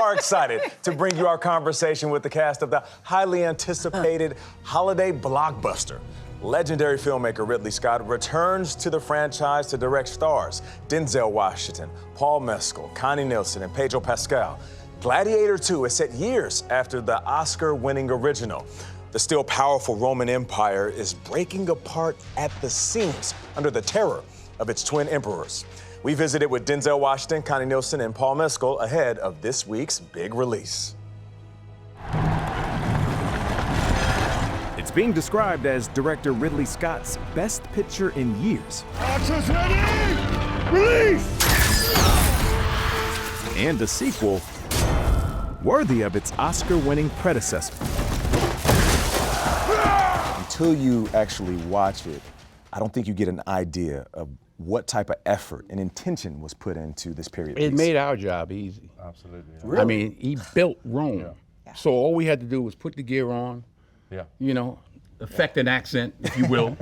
are excited to bring you our conversation with the cast of the highly anticipated holiday blockbuster. Legendary filmmaker Ridley Scott returns to the franchise to direct stars Denzel Washington, Paul Mescal, Connie Nielsen, and Pedro Pascal. Gladiator II is set years after the Oscar-winning original. The still powerful Roman Empire is breaking apart at the seams under the terror of its twin emperors. We visited with Denzel Washington, Connie Nielsen, and Paul Mescal ahead of this week's big release. It's being described as director Ridley Scott's best picture in years. Archers ready! Release! And a sequel worthy of its Oscar-winning predecessor. Until you actually watch it, I don't think you get an idea of what type of effort and intention was put into this period It piece. made our job easy. Absolutely. Yeah. Really? I mean, he built Rome. Yeah. So all we had to do was put the gear on, Yeah. you know, affect an accent, if you will,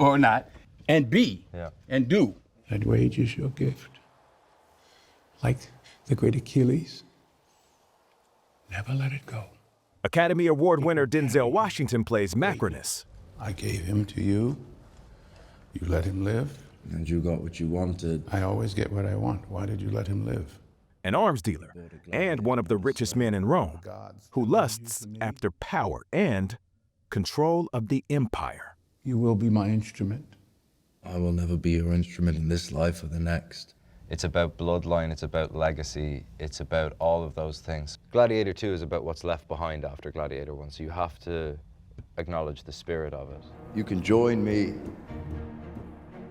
or not, and be, and do. That rage is your gift. Like the great Achilles, never let it go. Academy Award winner Denzel Washington plays Macrinus. I gave him to you. You let him live. And you got what you wanted. I always get what I want. Why did you let him live? An arms dealer and one of the richest men in Rome, who lusts after power and control of the empire. You will be my instrument. I will never be your instrument in this life or the next. It's about bloodline, it's about legacy, it's about all of those things. Gladiator II is about what's left behind after Gladiator I, so you have to acknowledge the spirit of it. You can join me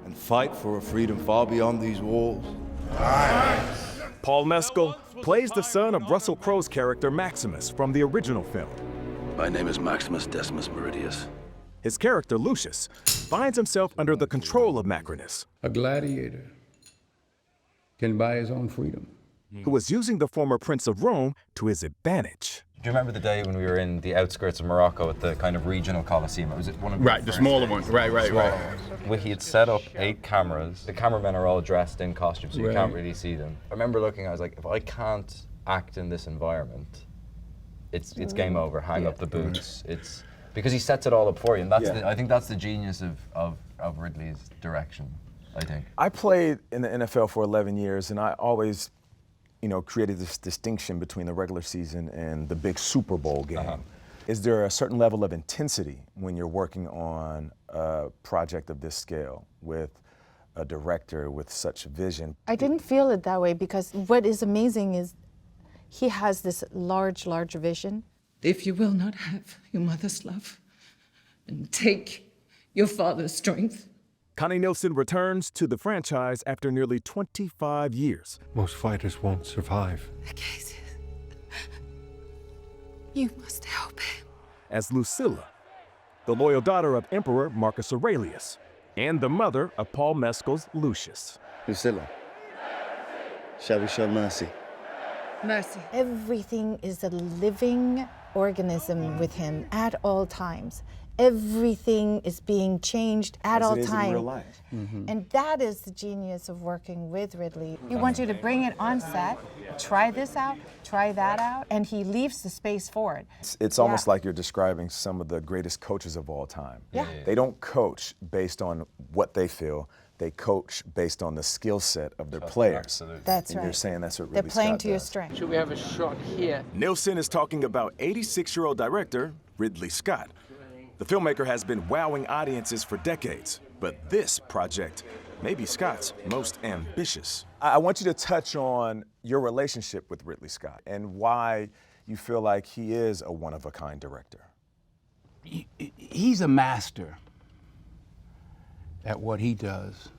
and fight for a freedom far beyond these walls. Paul Mescal plays the son of Russell Crowe's character Maximus from the original film. My name is Maximus Decimus Meridius. His character Lucius finds himself under the control of Macrinus, A gladiator can buy his own freedom. who was using the former Prince of Rome to his advantage. Do you remember the day when we were in the outskirts of Morocco at the kind of regional coliseum? Was it one of Right, the smaller ones. Right. He had set up 8 cameras. The cameramen are all dressed in costumes, so you can't really see them. I remember looking, I was like, if I can't act in this environment, it's game over. Hang up the boots. It's because he sets it all up for you, and that's I think that's the genius of Ridley's direction. I think. I played in the NFL for 11 years, and I always, created this distinction between the regular season and the big Super Bowl game. Is there a certain level of intensity when you're working on a project of this scale with a director with such vision? I didn't feel it that way because what is amazing is he has this large vision. If you will not have your mother's love and take your father's strength. Connie Nielsen returns to the franchise after nearly 25 years. Most fighters won't survive. Cases. You must help him. As Lucilla, the loyal daughter of Emperor Marcus Aurelius, and the mother of Paul Mescal's Lucius. Lucilla, shall we show mercy? Mercy. Everything is a living organism with him at all times. Everything is being changed at all times. As it is in real life. And that is the genius of working with Ridley. He wants you to bring it on set, try this out, try that out, and he leaves the space for it. It's almost like you're describing some of the greatest coaches of all time. Yeah. They don't coach based on what they feel. They coach based on the skill set of their players. Absolutely. That's And right. you're saying that's what They're Ridley playing Scott to your does. strength. Should we have a shot here? Nielsen is talking about 86-year-old director Ridley Scott. The filmmaker has been wowing audiences for decades, but this project may be Scott's most ambitious. I want you to touch on your relationship with Ridley Scott and why you feel like he is a one-of-a-kind director. He's a master at what he does.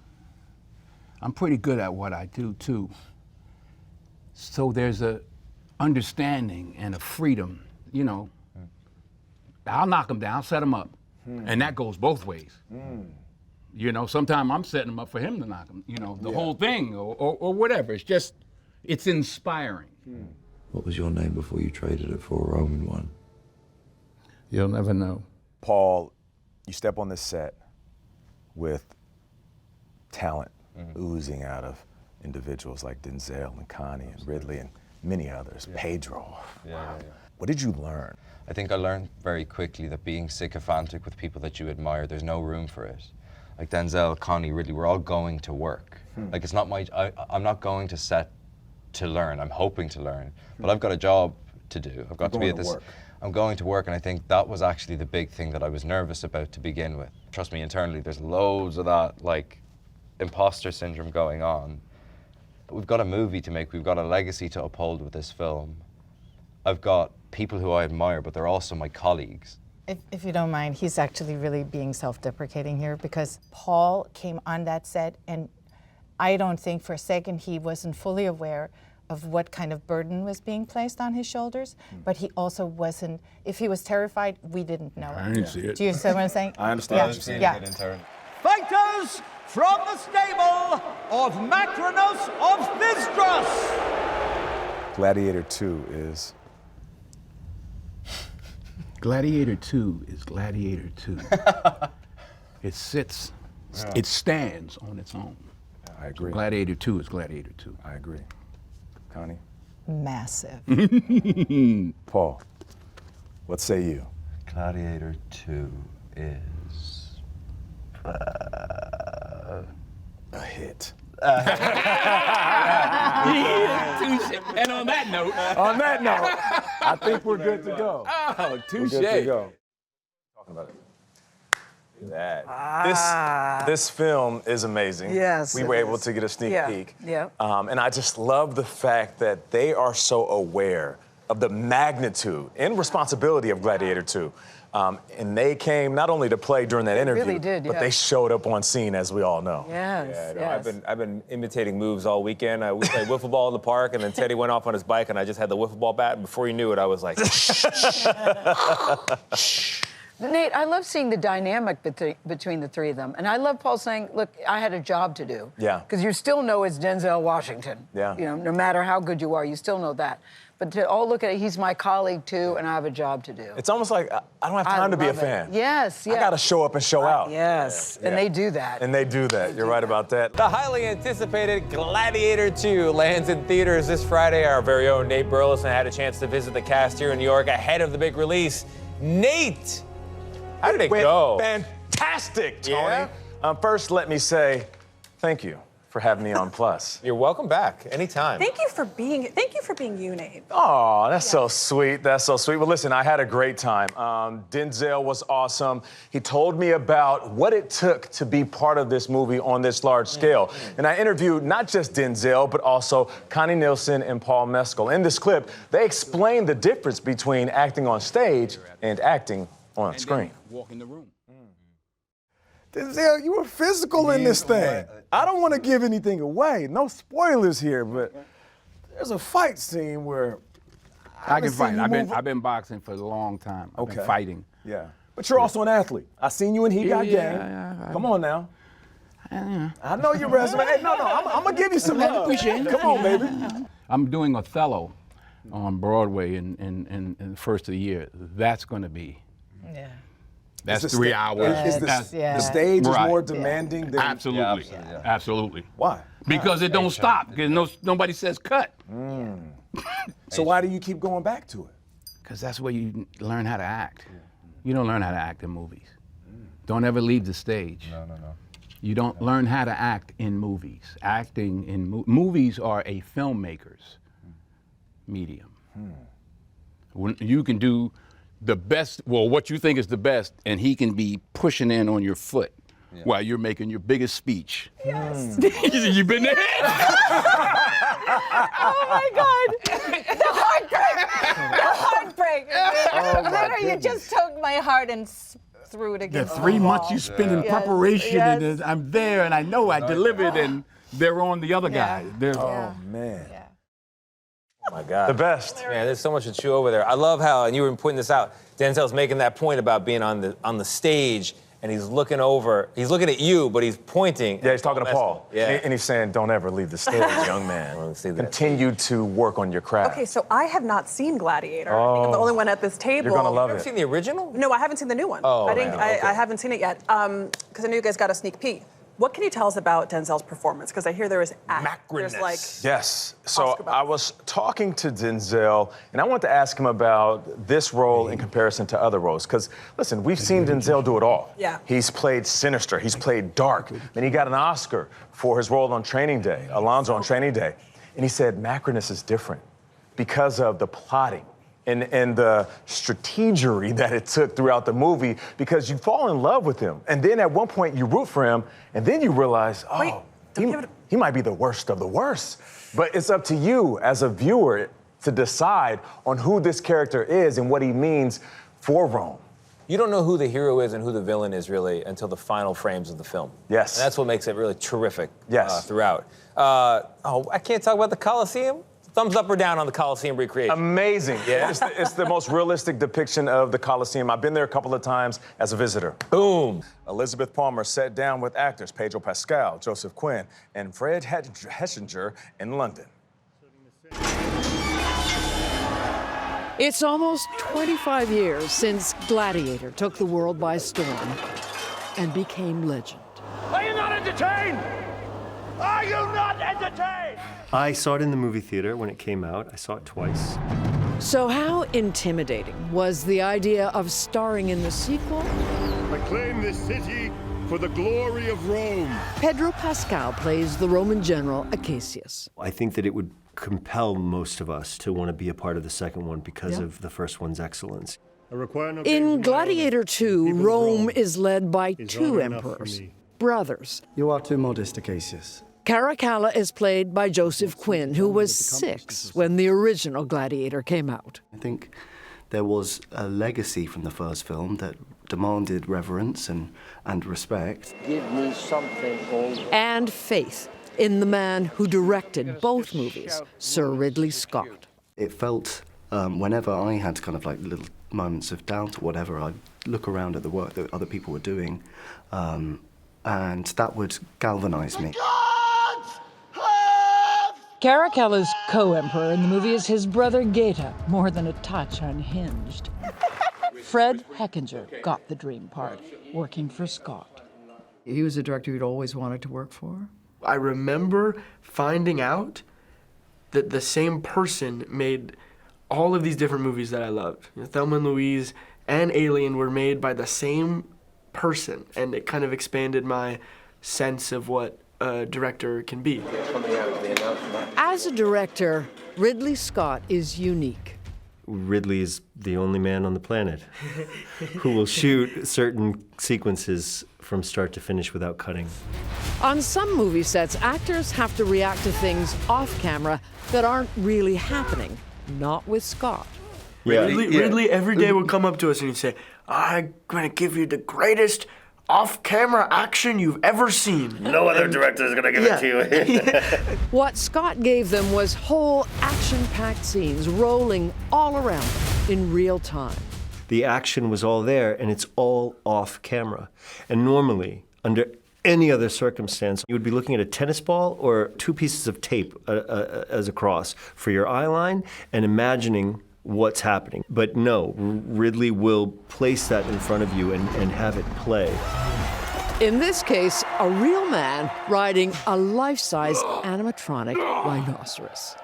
I'm pretty good at what I do too. So there's a understanding and a freedom, I'll knock him down, set him up. And that goes both ways. Sometimes I'm setting him up for him to knock him, the whole thing or whatever. It's inspiring. What was your name before you traded it for a Roman one? You'll never know. Paul, you step on this set with talent oozing out of individuals like Denzel and Connie and Ridley, and many others. Yeah. Pedro. Yeah. What did you learn? I think I learned very quickly that being sycophantic with people that you admire, there's no room for it. Like Denzel, Connie, Ridley, we're all going to work. Like it's not I'm not going to set to learn, I'm hoping to learn, but I've got a job to do. I've got to be at this. Work. I'm going to work, and I think that was actually the big thing that I was nervous about to begin with. Trust me, internally, there's loads of that, like, imposter syndrome going on. We've got a movie to make, we've got a legacy to uphold with this film. I've got people who I admire, but they're also my colleagues. If you don't mind, he's actually really being self-deprecating here because Paul came on that set and I don't think for a second he wasn't fully aware of what kind of burden was being placed on his shoulders, but he also wasn't, if he was terrified, we didn't know it. I didn't see it. Do you see what I'm saying? I understand. Yeah. Fighters from the stable of Macronus of Thistras. Gladiator II is... Gladiator II is Gladiator II. It sits, it stands on its own. I agree. Gladiator II is Gladiator II. I agree. Connie? Massive. Paul, what say you? Gladiator II is... A hit. And on that note, I think we're good to go. oh, touche. We're good to go. Talking about it. That. This film is amazing. Yes, we it were able is. to get a sneak peek. Yeah. And I just love the fact that they are so aware of the magnitude and responsibility of Gladiator II. And they came not only to play during that interview, really did, but yeah. they showed up on scene, as we all know. Yes, yes. I've been imitating moves all weekend. We played wiffle ball in the park, and then Teddy went off on his bike, and I just had the wiffle ball bat, and before you knew it, I was like... Nate, I love seeing the dynamic between the three of them. And I love Paul saying, look, I had a job to do. Yeah. Because you still know it's Denzel Washington. Yeah. You know, no matter how good you are, you still know that. But to all look at it, he's my colleague too, and I have a job to do. It's almost like I don't have time to be a love it. fan. Yes, yeah. I gotta show up and show out. Yes, and they do that. And they do that. You're right about that. The highly anticipated Gladiator II lands in theaters this Friday. Our very own Nate Burleson had a chance to visit the cast here in New York ahead of the big release. Nate, how did it go? Fantastic, Tony. Yeah? First, let me say thank you for having me on Plus. You're welcome back anytime. Thank you for being you, Nate. Oh, that's so sweet. That's so sweet. Well, listen, I had a great time. Denzel was awesome. He told me about what it took to be part of this movie on this large scale. And I interviewed not just Denzel, but also Connie Nielsen and Paul Mescal. In this clip, they explained the difference between acting on stage and acting on screen. Walk in the room. Denzel, you were physical in this thing. I don't want to give anything away. No spoilers here, but there's a fight scene where I can fight. I've been boxing for a long time. I've been fighting. Yeah. But you're also an athlete. I seen you in He Got Game. Yeah. Come on now. I know your resume. Hey, no, I'm gonna give you some love. Appreciate it. Come on, baby. I'm doing Othello on Broadway in the first of the year. That's going to be. Yeah. That's 3 hours. The stage is more demanding than... Absolutely. Absolutely. Why? Because it don't stop. Because nobody says cut. So why do you keep going back to it? Because that's where you learn how to act. You don't learn how to act in movies. Don't ever leave the stage. No. You don't learn how to act in movies. Acting in movies are a filmmaker's medium. When you can do the best, well, what you think is the best, and he can be pushing in on your foot while you're making your biggest speech. Yes. You've been there? Oh my God! The heartbreak! The heartbreak! Literally, you just took my heart and threw it The against 3 the months wall. you spend in preparation, and I'm there, and I know I delivered, and they're on the other guy. Oh, man. Yeah. Oh, my God. The best. Man, there's so much to chew over there. I love how, and you were pointing this out, Denzel's making that point about being on the stage, and he's looking at you, but he's pointing. Yeah, he's talking to Paul. Yeah. And he's saying, don't ever leave the stage, young man. Continue to work on your craft. Okay, so I have not seen Gladiator. I think I'm the only one at this table. You're gonna love You ever seen the original? No, I haven't seen the new one. Oh, I man, okay. I haven't seen it yet because I know you guys got a sneak peek. What can you tell us about Denzel's performance? Because I hear there is there's like Yes. So I was talking to Denzel, and I want to ask him about this role in comparison to other roles. Because, listen, we've seen Denzel do it all. Yeah. He's played sinister. He's played dark. And he got an Oscar for his role on Training Day, Alonzo on Training Day. And he said Macronus is different because of the plotting and the strategery that it took throughout the movie, because you fall in love with him. And then at one point you root for him, and then you realize, oh, he might be the worst of the worst. But it's up to you as a viewer to decide on who this character is and what he means for Rome. You don't know who the hero is and who the villain is really until the final frames of the film. Yes. And that's what makes it really terrific Yes. throughout. I can't talk about the Colosseum. Thumbs up or down on the Colosseum recreation? Amazing. Yeah. It's the most realistic depiction of the Colosseum. I've been there a couple of times as a visitor. Boom. Elizabeth Palmer sat down with actors Pedro Pascal, Joseph Quinn, and Fred Hechinger in London. It's almost 25 years since Gladiator took the world by storm and became legend. Are you not entertained? Are you not entertained? I saw it in the movie theater when it came out. I saw it twice. So how intimidating was the idea of starring in the sequel? I claim this city for the glory of Rome. Pedro Pascal plays the Roman general Acacius. I think that it would compel most of us to want to be a part of the second one because of the first one's excellence. In Gladiator II, Rome is led by two emperors, brothers. You are too modest, Acacius. Caracalla is played by Joseph Quinn, who was 6 when the original Gladiator came out. I think there was a legacy from the first film that demanded reverence and respect. Give me something old. And faith in the man who directed both movies, Sir Ridley Scott. It felt, whenever I had kind of like little moments of doubt or whatever, I'd look around at the work that other people were doing, and that would galvanize me. Caracalla's co-emperor in the movie is his brother Gaeta, more than a touch unhinged. Fred Hechinger got the dream part, working for Scott. He was a director you'd always wanted to work for? I remember finding out that the same person made all of these different movies that I loved. Thelma and Louise and Alien were made by the same person, and it kind of expanded my sense of what a director can be. As a director, Ridley Scott is unique. Ridley is the only man on the planet who will shoot certain sequences from start to finish without cutting. On some movie sets, actors have to react to things off camera that aren't really happening. Not with Scott. Yeah. Ridley every day would come up to us and he'd say, I'm going to give you the greatest off-camera action you've ever seen. No other director is going to give it to you. What Scott gave them was whole action-packed scenes rolling all around them in real time. The action was all there, and it's all off camera. And normally, under any other circumstance, you would be looking at a tennis ball or 2 pieces of tape as a cross for your eye line and imagining what's happening. But no, Ridley will place that in front of you and have it play. In this case, a real man riding a life-size animatronic rhinoceros.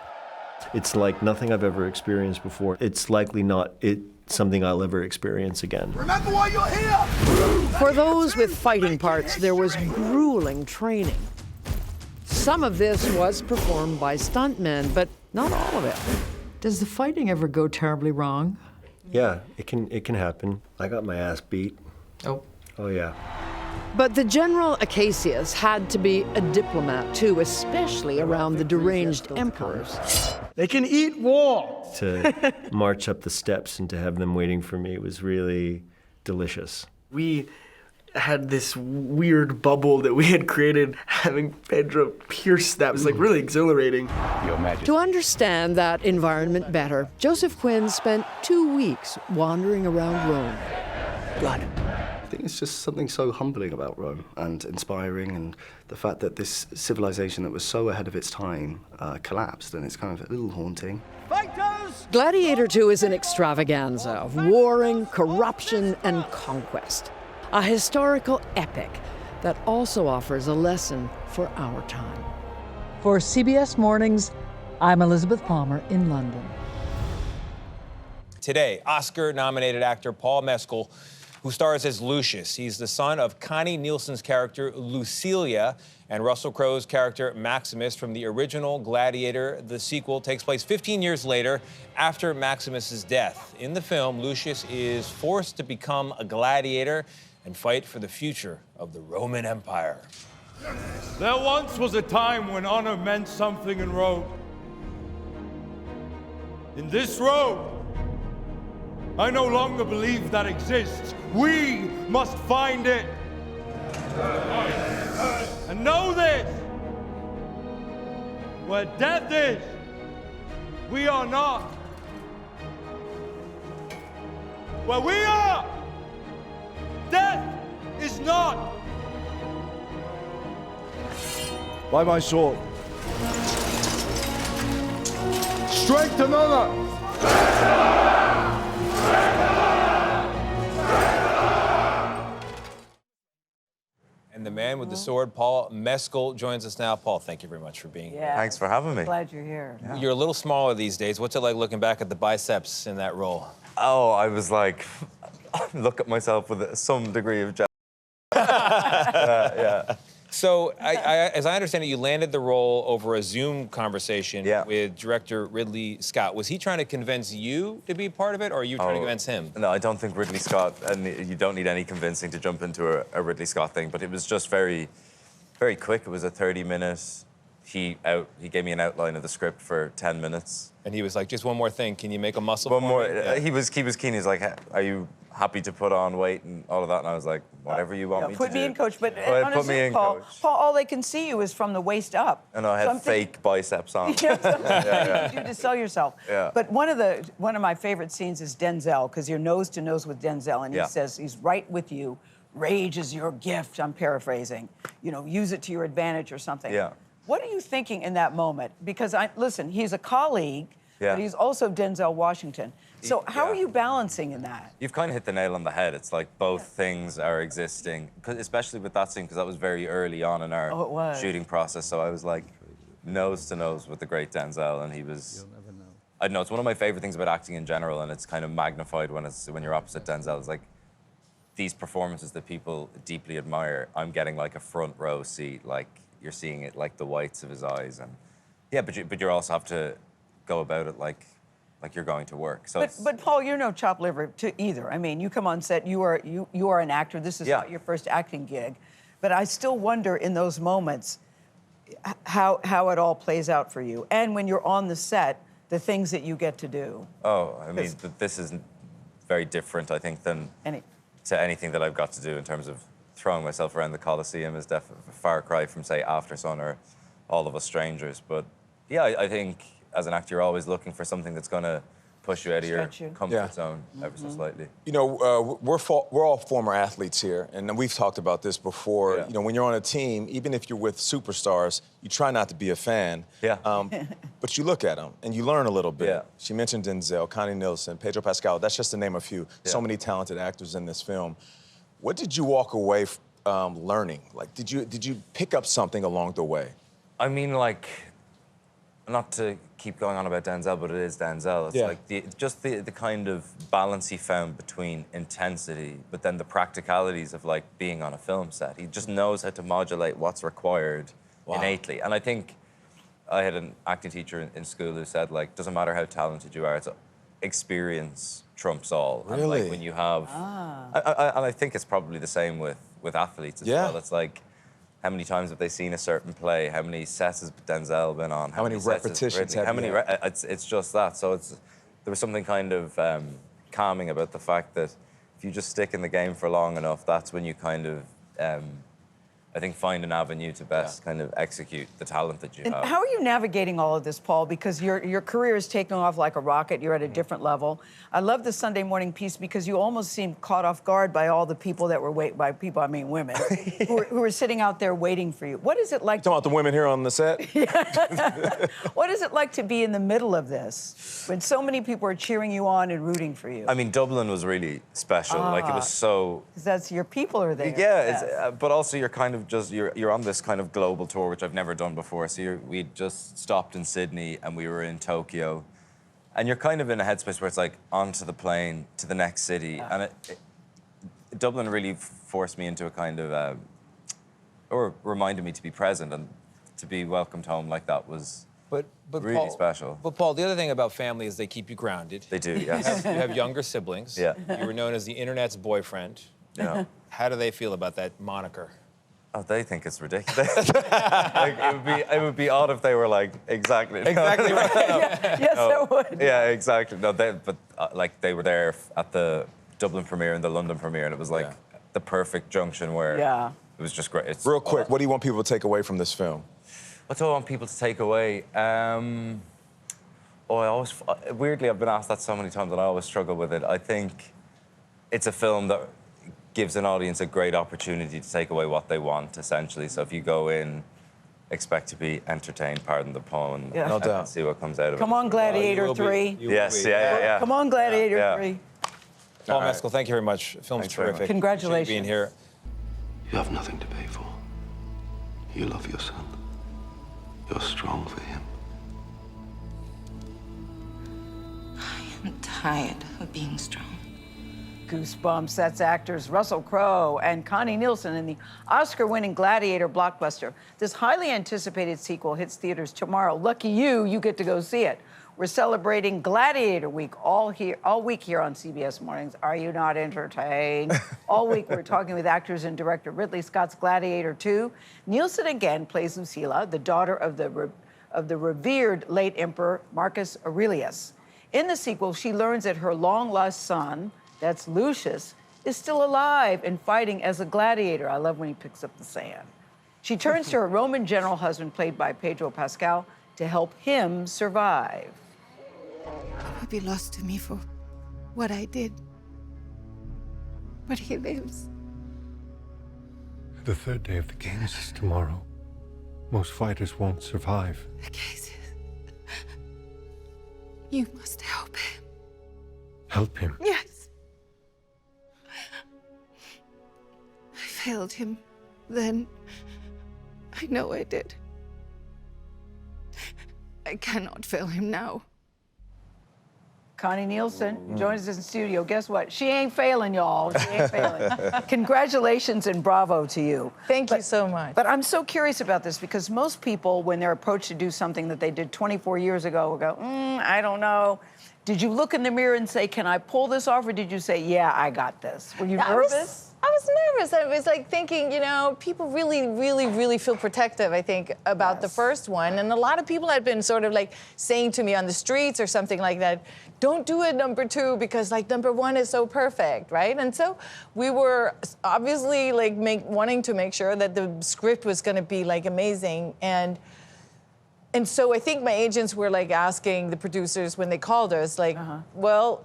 It's like nothing I've ever experienced before. It's likely not something I'll ever experience again. Remember why you're here! For those with fighting parts, there was grueling training. Some of this was performed by stuntmen, but not all of it. Does the fighting ever go terribly wrong? Yeah, it can happen. I got my ass beat. Oh. Oh, yeah. But the General Acacius had to be a diplomat, too, especially around the deranged emperors. They can eat war! To march up the steps and to have them waiting for me was really delicious. We had this weird bubble that we had created, having Pedro pierce that was like really exhilarating. To understand that environment better, Joseph Quinn spent 2 weeks wandering around Rome. Blood. I think it's just something so humbling about Rome and inspiring, and the fact that this civilization that was so ahead of its time collapsed, and it's kind of a little haunting. Gladiator II is an extravaganza of warring, corruption, and conquest. A historical epic that also offers a lesson for our time. For CBS Mornings, I'm Elizabeth Palmer in London. Today, Oscar-nominated actor Paul Mescal, who stars as Lucius. He's the son of Connie Nielsen's character Lucilia and Russell Crowe's character Maximus from the original Gladiator. The sequel takes place 15 years later after Maximus's death. In the film, Lucius is forced to become a gladiator and fight for the future of the Roman Empire. There once was a time when honor meant something in Rome. In this Rome, I no longer believe that exists. We must find it. And know this, where death is, we are not. Where we are, death is not. By my sword. Strength and honor. And the man with the sword, Paul Mescal, joins us now. Paul, thank you very much for being here. Thanks for having me. Glad you're here. You're a little smaller these days. What's it like looking back at the biceps in that role? Oh, I was like, look at myself with some degree of jealousy. Yeah. So, as I understand it, you landed the role over a Zoom conversation with director Ridley Scott. Was he trying to convince you to be part of it, or are you trying to convince him? No, I don't think Ridley Scott, and you don't need any convincing to jump into a Ridley Scott thing, but it was just very, very quick. It was a 30-minute. He gave me an outline of the script for 10 minutes. And he was like, just one more thing, can you make a muscle One for more. me? Yeah. He was keen. He's like, are you happy to put on weight and all of that? And I was like, whatever you want me to do. Put me in, coach. But Put me in, Paul, coach. Paul, all they can see you is from the waist up. And I had fake biceps on. Yeah, you do to sell yourself. Yeah. But one of my favorite scenes is Denzel, because you're nose to nose with Denzel, and he says he's right with you. Rage is your gift. I'm paraphrasing. You know, use it to your advantage or something. Yeah. What are you thinking in that moment? Because listen, he's a colleague, but he's also Denzel Washington. So how are you balancing in that? You've kind of hit the nail on the head. It's like both things are existing, especially with that scene, because that was very early on in our shooting process. So I was like nose to nose with the great Denzel, and he was. You'll never know. I don't know. It's one of my favorite things about acting in general, and it's kind of magnified when you're opposite Denzel. It's like these performances that people deeply admire. I'm getting like a front row seat, like you're seeing it like the whites of his eyes, and but you also have to go about it like you're going to work. So but Paul, you're no chopped liver to either. I mean, you come on set, you are an actor. This is not your first acting gig, but I still wonder in those moments how it all plays out for you, and when you're on the set, the things that you get to do. Oh, I mean, this is very different, I think, than to anything that I've got to do in terms of throwing myself around the Coliseum. Is definitely a far cry from, say, After Sun or All of Us Strangers. But yeah, I think as an actor, you're always looking for something that's going to push you out of your comfort zone ever so slightly. You know, we're all former athletes here, and we've talked about this before. You know, when you're on a team, even if you're with superstars, you try not to be a fan. But you look at them and you learn a little bit. She mentioned Denzel, Connie Nielsen, Pedro Pascal. That's just to name a few. So many talented actors in this film. What did you walk away learning? Like, did you pick up something along the way? I mean, like, not to keep going on about Denzel, but it is Denzel. It's like just the kind of balance he found between intensity, but then the practicalities of like being on a film set. He just knows how to modulate what's required innately. And I think I had an acting teacher in school who said, like, doesn't matter how talented you are, it's experience trumps all. Really? And like when you have, and I think it's probably the same with athletes as well. It's like, how many times have they seen a certain play? How many sets has Denzel been on? How many repetitions have you had? It's just that. So there was something kind of calming about the fact that if you just stick in the game for long enough, that's when you kind of I think, find an avenue to best kind of execute the talent that you And have. how are you navigating all of this, Paul? Because your career is taking off like a rocket. You're at a different level. I love the Sunday morning piece because you almost seem caught off guard by all the people that were women, who were sitting out there waiting for you. What is it like? Talking about the women here on the set? What is it like to be in the middle of this when so many people are cheering you on and rooting for you? I mean, Dublin was really special. Like, it was so... Because that's your people are there. Yeah, but also you're kind of just, you're on this kind of global tour, which I've never done before. So we just stopped in Sydney and we were in Tokyo. And you're kind of in a headspace where it's like, onto the plane to the next city. And Dublin really forced me into a kind of, or reminded me to be present, and to be welcomed home like that was really Paul, special. But Paul, the other thing about family is they keep you grounded. They do, yes. You have younger siblings. Yeah. You were known as the internet's boyfriend. Yeah. How do they feel about that moniker? Oh, they think it's ridiculous. Like, it would be odd if they were like, exactly. Exactly right. Yes, it would. Yeah, exactly. No, like they were there at the Dublin premiere and the London premiere, and it was like the perfect junction where it was just great. Real quick, what do you want people to take away from this film? What do I want people to take away? Weirdly, I've been asked that so many times, and I always struggle with it. I think it's a film that gives an audience a great opportunity to take away what they want, essentially. So if you go in, expect to be entertained, pardon the pun, and see what comes out of it. Come on, Gladiator 3. Yes, yeah. Come on, Gladiator 3. Paul Mescal, thank you very much. The film's terrific. Congratulations. Appreciate you being here. You have nothing to pay for. You love your son. You're strong for him. I'm tired of being strong. Goosebumps. That's actors Russell Crowe and Connie Nielsen in the Oscar-winning Gladiator blockbuster. This highly anticipated sequel hits theaters tomorrow. Lucky you get to go see it. We're celebrating Gladiator Week all week here on CBS Mornings. Are you not entertained? All week we're talking with actors and director Ridley Scott's Gladiator II. Nielsen again plays Lucilla, the daughter of the revered late Emperor Marcus Aurelius. In the sequel, she learns that her long-lost son, that's Lucius, is still alive and fighting as a gladiator. I love when he picks up the sand. She turns to her Roman general husband, played by Pedro Pascal, to help him survive. He would be lost to me for what I did. But he lives. The third day of the games is tomorrow. Most fighters won't survive. You must help him. Help him. Yes. I failed him then. I know I did. I cannot fail him now. Connie Nielsen joins us in studio. Guess what? She ain't failing, y'all. She ain't failing. Congratulations and bravo to you. Thank you so much. But I'm so curious about this because most people, when they're approached to do something that they did 24 years ago, will go, I don't know. Did you look in the mirror and say, can I pull this off? Or did you say, yeah, I got this? Were you nervous? I was nervous. I was like thinking, people really feel protective, I think, about the first one. And a lot of people had been sort of like saying to me on the streets or something like that, don't do it number 2 because like number 1 is so perfect, right? And so we were obviously like wanting to make sure that the script was going to be like amazing. And so I think my agents were like asking the producers when they called us, like, well,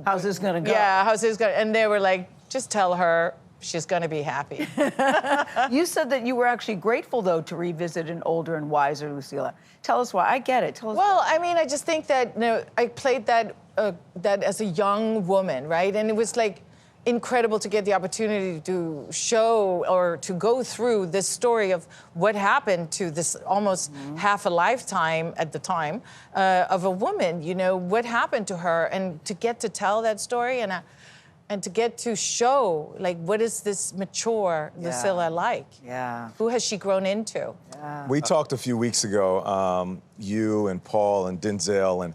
how's this gonna go? Yeah, how's this gonna? And they were like, just tell her she's gonna be happy. You said that you were actually grateful, though, to revisit an older and wiser Lucilla. Tell us why. I get it. Tell us. Well, I mean, I just think that I played that as a young woman, right? And it was like incredible to get the opportunity to show or to go through this story of what happened to this almost half a lifetime at the time of a woman, what happened to her, and to get to tell that story and to get to show, like, what is this mature Lucilla like? Yeah. Who has she grown into? Yeah. We talked a few weeks ago, you and Paul and Denzel, and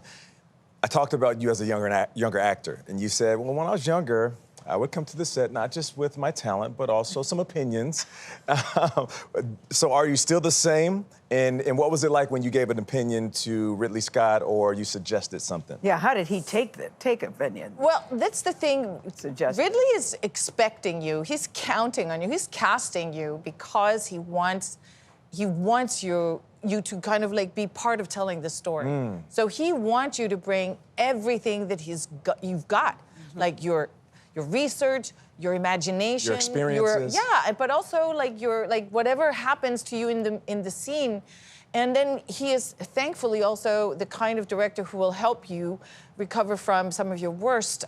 I talked about you as a younger actor, and you said, well, when I was younger, I would come to the set not just with my talent, but also some opinions. So are you still the same? And what was it like when you gave an opinion to Ridley Scott or you suggested something? Yeah, how did he take opinion? Well, that's the thing. Ridley is expecting you. He's counting on you. He's casting you because he wants you to kind of like be part of telling the story. So he wants you to bring everything that you've got, like your research, your imagination, your experiences. but also like whatever happens to you in the scene. And then he is thankfully also the kind of director who will help you recover from some of your worst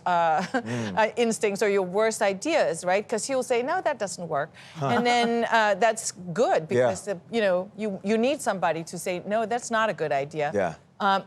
instincts or your worst ideas, right? Because he'll say, no, that doesn't work. And then that's good because, you need somebody to say, no, that's not a good idea. Yeah.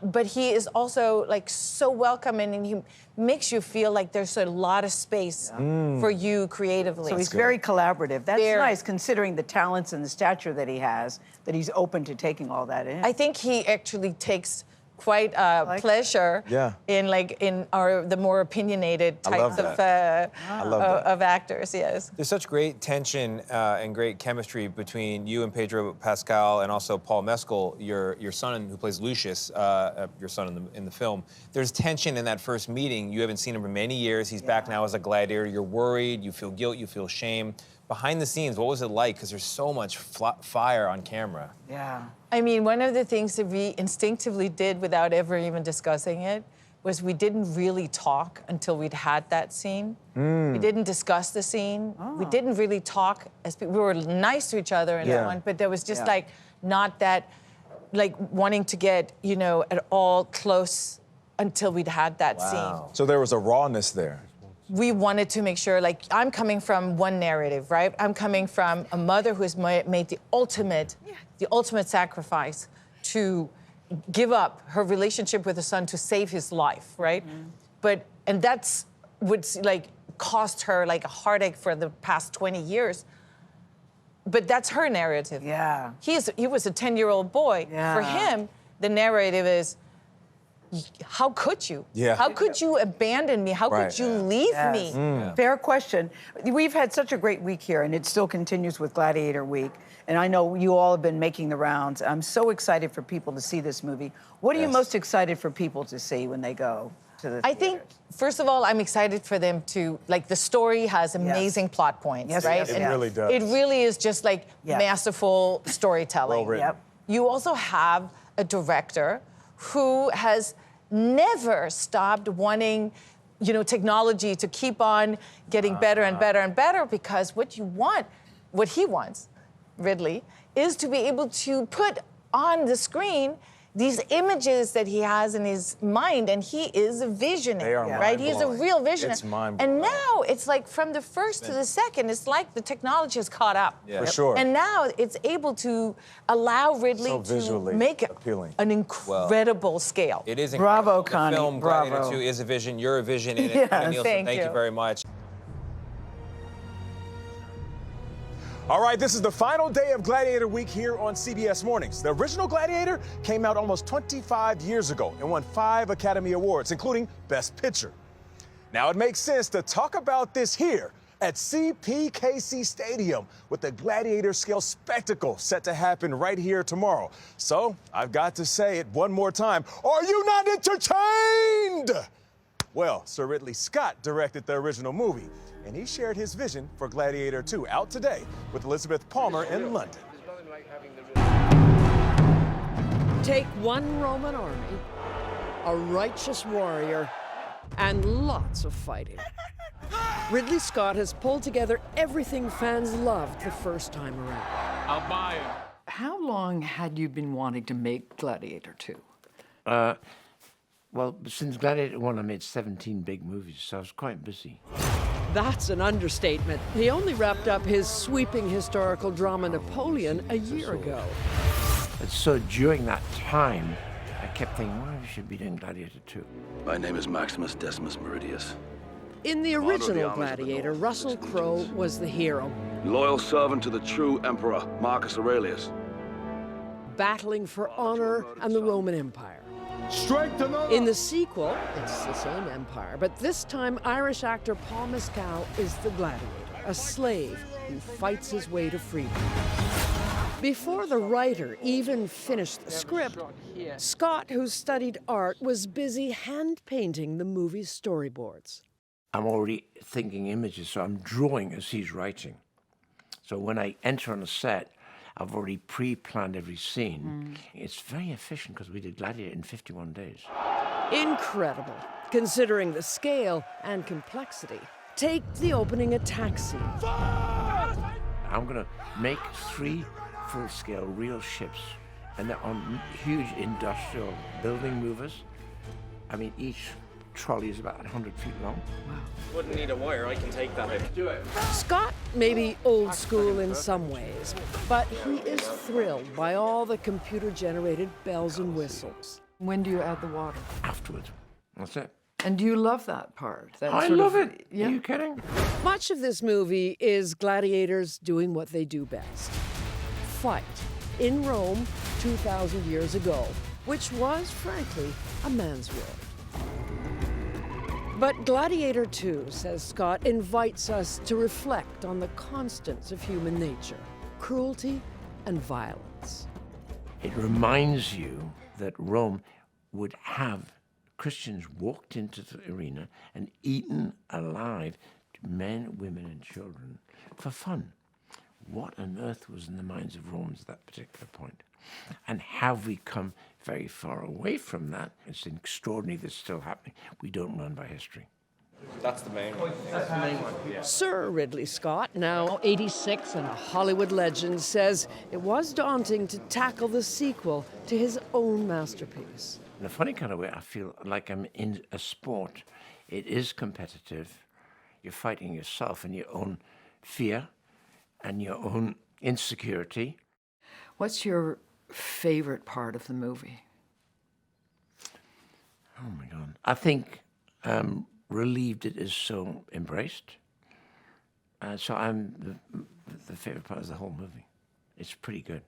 But he is also like so welcoming and he makes you feel like there's a lot of space for you creatively. So he's very collaborative. That's nice considering the talents and the stature that he has, that he's open to taking all that in. I think he actually takes quite pleasure in the more opinionated types of actors. Yes. There's such great tension and great chemistry between you and Pedro Pascal and also Paul Mescal, your son who plays Lucius, your son in the film. There's tension in that first meeting. You haven't seen him for many years. He's back now as a gladiator. You're worried. You feel guilt. You feel shame. Behind the scenes, what was it like? Because there's so much fire on camera. Yeah. I mean, one of the things that we instinctively did without ever even discussing it was we didn't really talk until we'd had that scene. We didn't discuss the scene. We didn't really talk. We were nice to each other and so on, but there was just like not that, like wanting to get, at all close until we'd had that scene. So there was a rawness there. We wanted to make sure, like, I'm coming from one narrative, right? I'm coming from a mother who has made the ultimate sacrifice to give up her relationship with her son to save his life, right? And that's would like cost her like a heartache for the past 20 years. But that's her narrative. Yeah. He was a 10-year-old boy. Yeah. For him, the narrative is, how could you? Yeah. How could you abandon me? How could you leave me? Fair question. We've had such a great week here, and it still continues with Gladiator Week. And I know you all have been making the rounds. I'm so excited for people to see this movie. What are you most excited for people to see when they go to the theaters? I think, first of all, I'm excited for them to, like, the story has amazing plot points, right? It really does. It really is just, like, masterful storytelling. Well written. You also have a director who has never stopped wanting, technology to keep on getting better and better and better, because what he wants, Ridley, is to be able to put on the screen these images that he has in his mind, and he is a visionary, right? He's a real visionary. It's mind-blowing. And now it's like from the first to the second, it's like the technology has caught up. Yeah. For sure. And now it's able to allow Ridley So to visually make it appealing. an incredible scale. It is Bravo, incredible. Connie. The film Bravo. Gladiator II is a vision. You're a vision in it. Connie Nielsen, thank you very much. All right, this is the final day of Gladiator Week here on CBS Mornings. The original Gladiator came out almost 25 years ago and won 5 Academy Awards, including Best Picture. Now, it makes sense to talk about this here at CPKC Stadium with the Gladiator scale spectacle set to happen right here tomorrow. So, I've got to say it one more time. Are you not entertained? Well, Sir Ridley Scott directed the original movie, and he shared his vision for Gladiator II, out today with Elizabeth Palmer in London. Take one Roman army, a righteous warrior, and lots of fighting. Ridley Scott has pulled together everything fans loved the first time around. I'll buy it. How long had you been wanting to make Gladiator II? Well, since Gladiator I, I made 17 big movies, so I was quite busy. That's an understatement. He only wrapped up his sweeping historical drama Napoleon a year ago. And so during that time, I kept thinking, well, we should be doing Gladiator II. My name is Maximus Decimus Meridius. In the original Gladiator, Russell Crowe was the hero, Loyal servant to the true emperor, Marcus Aurelius. battling for honor and the Roman Empire. Strengthen us! In the sequel, it's the same empire, but this time Irish actor Paul Mescal is the gladiator, a slave who fights his way to freedom. Before the writer even finished the script, Scott, who studied art, was busy hand-painting the movie's storyboards. I'm already thinking images, so I'm drawing as he's writing. So when I enter on a set, I've already pre-planned every scene. It's very efficient because we did Gladiator in 51 days. Incredible, considering the scale and complexity. Take the opening attack scene. I'm going to make 3 full-scale real ships, and they're on huge industrial building movers. I mean, each trolley is about 100 feet long. Wow. Wouldn't need a wire, I can take that. Let's do it. Scott may be old school in some ways, but he is thrilled by all the computer-generated bells and whistles. When do you add the water? Afterwards. That's it. And do you love that part? That I sort love of, it. Yeah. Are you kidding? Much of this movie is gladiators doing what they do best. Fight in Rome 2,000 years ago, which was, frankly, a man's world. But Gladiator II, says Scott, invites us to reflect on the constants of human nature, cruelty and violence. It reminds you that Rome would have Christians walked into the arena and eaten alive, men, women, and children, for fun. What on earth was in the minds of Romans at that particular point? And have we come very far away from that? It's extraordinary that's still happening. We don't learn by history. That's the main one. That's the main one. Yeah. Sir Ridley Scott, now 86 and a Hollywood legend, says it was daunting to tackle the sequel to his own masterpiece. In a funny kind of way, I feel like I'm in a sport. It is competitive. You're fighting yourself and your own fear and your own insecurity. What's your favorite part of the movie? Oh my God. I think relieved it is so embraced. So I'm the favorite part of the whole movie. It's pretty good.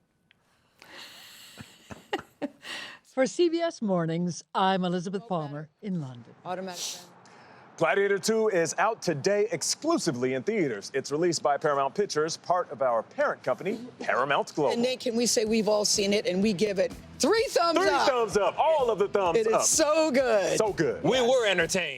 For CBS Mornings, I'm Elizabeth Palmer in London. Automatic. Gladiator II is out today exclusively in theaters. It's released by Paramount Pictures, part of our parent company, Paramount Global. And Nate, can we say we've all seen it and we give it 3 thumbs up? 3 thumbs up, all of the thumbs up. It is so good. So good. We were entertained.